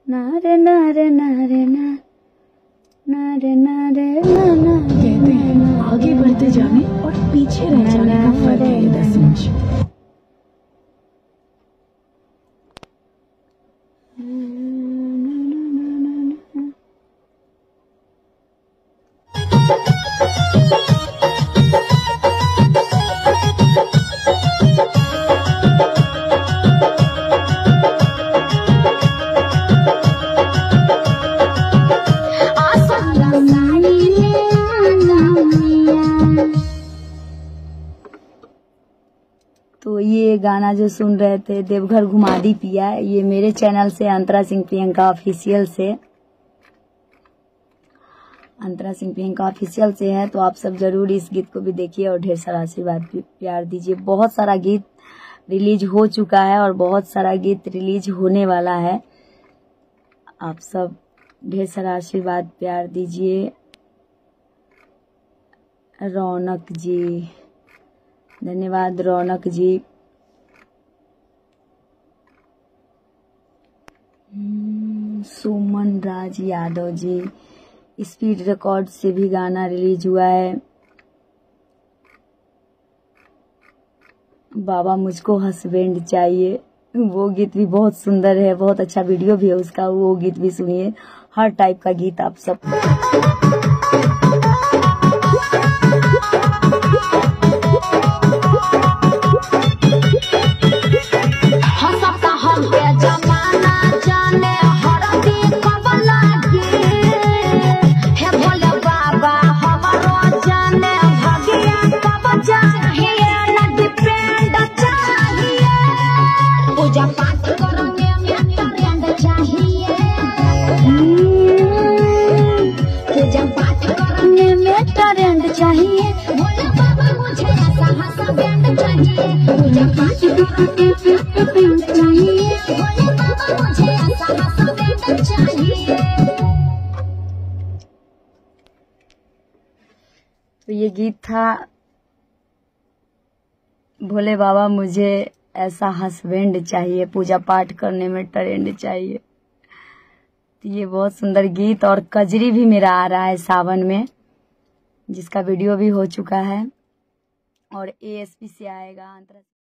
नारे नारे नारे ना नारे नारे ना ना। कहते हैं आगे बढ़ते जाने और पीछे रह जाने का फर्क है ये 10 इंच। तो ये गाना जो सुन रहे थे देवघर घुमा दी पिया, ये मेरे चैनल से अंतरा सिंह प्रियंका ऑफिशियल से, अंतरा सिंह प्रियंका ऑफिशियल से है। तो आप सब जरूर इस गीत को भी देखिए और ढेर सारा आशीर्वाद प्यार दीजिए। बहुत सारा गीत रिलीज हो चुका है और बहुत सारा गीत रिलीज होने वाला है। आप सब ढेर सारा आशीर्वाद प्यार दीजिए। रौनक जी, धन्यवाद रौनक जी। सुमन राज यादव जी, स्पीड रिकॉर्ड से भी गाना रिलीज हुआ है। बाबा मुझको हस्बैंड चाहिए, वो गीत भी बहुत सुंदर है, बहुत अच्छा वीडियो भी है उसका, वो गीत भी सुनिए। हर टाइप का गीत आप सब चाहिए। भोले बाबा मुझे ऐसा हस्बैंड चाहिए, मुझे चाहिए। भोले बाबा मुझे ऐसा हस्बैंड चाहिए। तो ये गीत था भोले बाबा मुझे ऐसा हस्बैंड चाहिए, पूजा पाठ करने में ट्रेंड चाहिए। तो ये बहुत सुंदर गीत। और कजरी भी मेरा आ रहा है सावन में, जिसका वीडियो भी हो चुका है और ASP से आएगा।